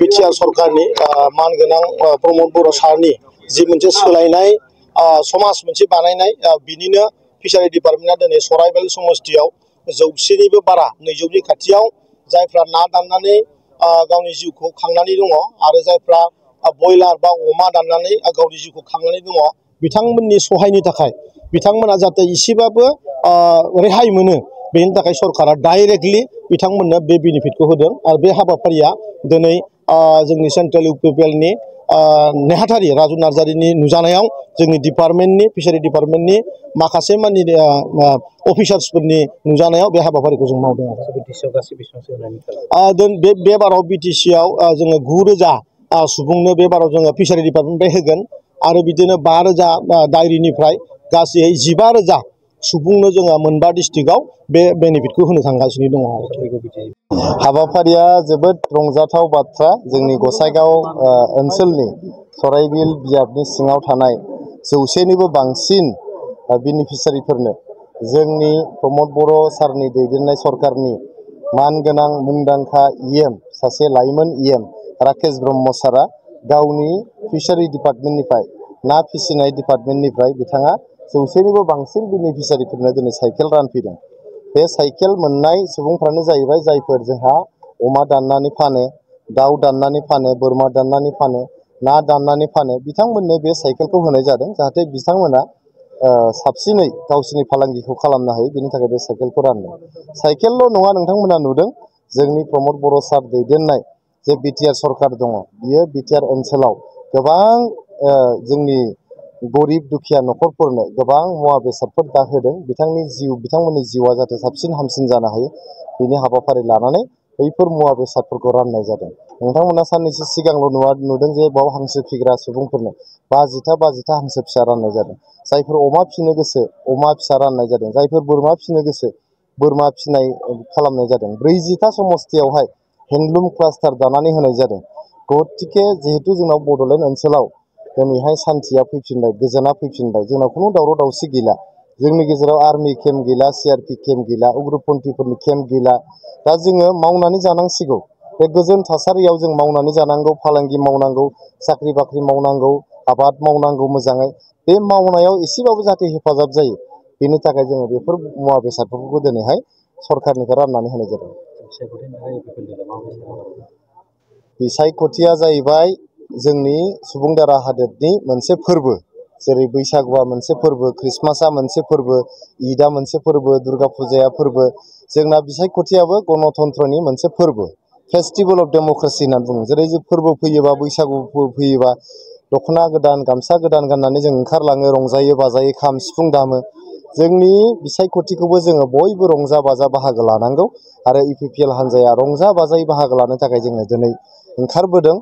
BTR सरकारनि मानगोनां प्रमद बर' सारनि जि मोनसे सोलायनाय समाज मोनसे बानायनाय बिनिनो फिसारि डिपार्टमेन्टआ दिनै सराइबारि समस्तियाव 100निबो बारा 200नि खाथियाव जायफ्रा ना दाननानै गावनि जिउखौ खांनानै दङ आरो जायफ्रा बयलार बा अमा दाननानै गावनि जिउखौ खांनानै दङ बिथांमोननि सहायनि थाखाय बिथांमोना जाहाथे इसेबाबो रेहाय मोनो बेनि थाखाय सरकारा डाइरेक्टलि बिथांमोननो बे बेनिफिटखौ होदों आरो बे हाबाफारिया दिनै जोंनि सेन्ट्रेल इउपिपिएलनि नेहाथारि राजु नार्जारिनि नुजानायाव जोंनि डिपार्टमेन्टनि फिसारि डिपार्टमेन्टनि माखासे मानि अफिसार्सफोरनि नुजानायाव बे हाबाफारिखौ जों मावदों आरो बे बाराव बिटिसिआव जोङो 9,000 सुबुंनो बे बाराव जोङो फिसारि डिपार्टमेन्टनिफ्राय होगोन आरो बिदिनो 5,000 दायरिनिफ्राय गासै 15,000 सुबुंनो जोङो मोनबा डिस्ट्रिक्टआव बे बेनिफिटखौ होनो थांगासिनो दङ हाबाफारिया जोबोद रंजाथाव बाथ्रा जोंनि गसाइगाव ओनसोलनि सराइबिल बियाबनि सिङाव थानाय 100निबो बांसिन बेनिफिसियारिफोरनो जोंनि प्रमद बर' सारनि दैदेननाय सरकारनि मानगोनां मुंदांखा इएम सासे लाइमोन इएम राकेश ब्रह्म सारा गावनि फिसारि डिपार्टमेन्टनिफ्राय ना फिसिनाय डिपार्टमेन्टनिफ्राय बिथाङा 100निबो बांसिन बेनिफिसियारिफोरनो दिनै साइकेल रानफैदों बे साइकेल मोननाय सुबुंफ्रानो जाहैबाय जायफोर जोंहा अमा दाननानै फानो दाउ दाननानै फानो बोरमा दाननानै फानो ना दाननानै फानो बिथांमोननो बे साइकेलखौ होनाय जादों जाहाथे बिथांमोना साबसिनै गावसोरनि फालांगिखौ खालामनो हायो बेनि थाखाय बे साइकेलखौ रानदों साइकेलल' नङा नोंथांमोना नुदों जोंनि प्रमद बर' सार दैदेननाय जे बिटिआर सरकार दङ बियो बिटिआर ओनसोलाव गोबां जोंनि गरिब दुखिया न'खरफोरनो गोबां मुवा बेसादफोर दा होदों बिथांमोननि जिउआ जाहाथे साबसिन हामसिन जानो हायो बिनि हाबाफारि लानानै बैफोर मुवा बेसादफोरखौ राननाय जादों नोंथांमोना साननैसो सिगांल' नुदों जे बाव हांसो फिग्रा सुबुंफोरनो 50 हांसो फिसा राननाय जादों जायफोर अमा फिसिनो गोसो अमा फिसा राननाय जादों जायफोर बोरमा फिसिनो गोसो बोरमा फिसिनाय खालामनाय जादों 40 समस्तियावहाय हेन्डलुम क्लास्टार दानानै होनाय जादों गतिके जिहेतु जोंनाव बड'लेण्ड ओनसोलाव दिनैहाय सान्थिया फैफिनबाय गोजोना फैफिनबाय जोंनाव खुनु दावराव दावसि गैला जोंनि गेजेराव आर्मि केम्प गैला सिआरपि केम्प गैला उग्रपन्थिफोरनि केम्प गैला दा जोङो मावनानै जानांसिगौ बे गोजोन थासारियाव जों मावनानै जानांगौ फालांगि मावनांगौ साख्रि बाख्रि मावनांगौ आबाद मावनांगौ मोजाङै बे मावनायाव एसेबाबो जाहाथे हेफाजाब जायो बेनि थाखाय जोङो बेफोर मुवा बेसादफोरखौ दिनैहाय सरकारनिफ्राय राननानै होनाय जादों बिसायख'थिया जाहैबाय जोंनि सुबुं दारा हादोरनि मोनसे फोरबो जेरै बैसागुआ मोनसे फोरबो ख्रिस्टमासआ मोनसे फोरबो ईदआ मोनसे फोरबो दुर्गा फुजाया फोरबो जोंना बिसायख'थियाबो गणतन्त्रनि मोनसे फोरबो फेस्टिभेल अफ डेम'क्रेसि होननानै बुङो जेरै जों फोरबो फैयोबा बैसागु फैयोबा दख'ना गोदान गामसा गोदान गाननानै जों ओंखारलाङो रंजायो बाजायो खाम सिफुं दामो जोंनि बिसायख'थिखौबो जोङो बयबो रंजा बाजा बाहागो लानांगौ आरो इउपिपिएल हान्जाया रंजा बाजायै बाहागो लानो थाखाय जोङो दिनै ओंखारबोदों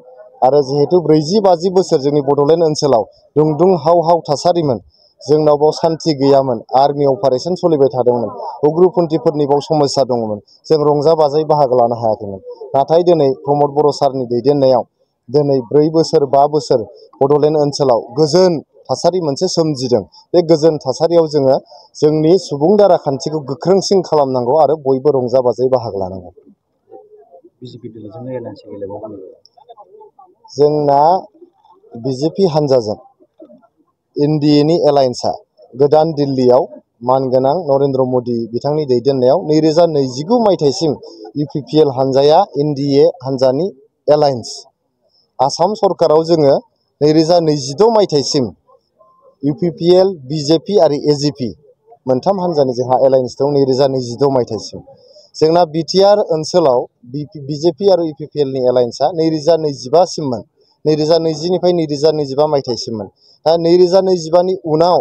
आरो जिहेतु 40-50 बोसोर जोंनि बड'लेण्ड ओनसोलाव दुंदुं हाव हाव थासारिमोन जोंनाव बाव सान्थि गैयामोन आर्मि अपारेसन सोलिबाय थादोंमोन उग्रपन्थिफोरनि बाव समस्या दङमोन जों रंजा बाजायै बाहागो लानो हायाखैमोन नाथाय दिनै प्रमद बर' सारनि दैदेननायाव दिनै 4 बोसोर 5 बोसोर बड'लेण्ड ओनसोलाव गोजोन थासारि मोनसे सोमजिदों बे गोजोन थासारियाव जोङो जोंनि सुबुं दारा खान्थिखौ गोख्रोंसिन खालामनांगौ आरो बयबो रंजा बाजायै बाहागो लानांगौ जोंना बिजेपि हान्जाजों एनडिएनि एलायन्सआ गोदान दिल्लीयाव मानगोनां नरेन्द्र मदि बिथांनि दैदेननायाव 2029 मायथाइसिम इउपिपिएल हान्जाया एनडिए हान्जानि एलायन्स आसाम सरकाराव जोङो 2026 मायथाइसिम इउपिपिएल बिजेपि आरो एजिपि मोनथाम हान्जानि जोंहा एलायन्स दं 2026 मायथाइसिम जोंना बिटिआर ओनसोलाव बिजेपि आरो इउपिपिएलनि एलायन्सआ 2025 सिममोन 2020निफ्राय 2025 मायथाइसिममोन दा 2025नि उनाव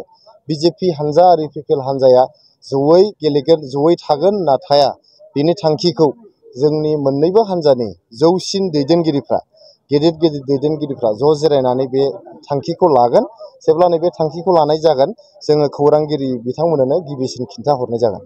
बिजेपि हान्जा आरो इउपिपिएल हान्जाया जयै गेलेगोन जयै थागोन होनना थाया बिनि थांखिखौ जोंनि मोननैबो हान्जानि जौसिन दैदेनगिरिफ्रा गेदेर दैदेनगिरिफ्रा ज' जिरायनानै बे थांखिखौ लागोन जेब्लानो बे थांखिखौ लानाय जागोन जोङो खौरांगिरि बिथांमोननो गिबिसिन खिन्थाहरनाय जागोन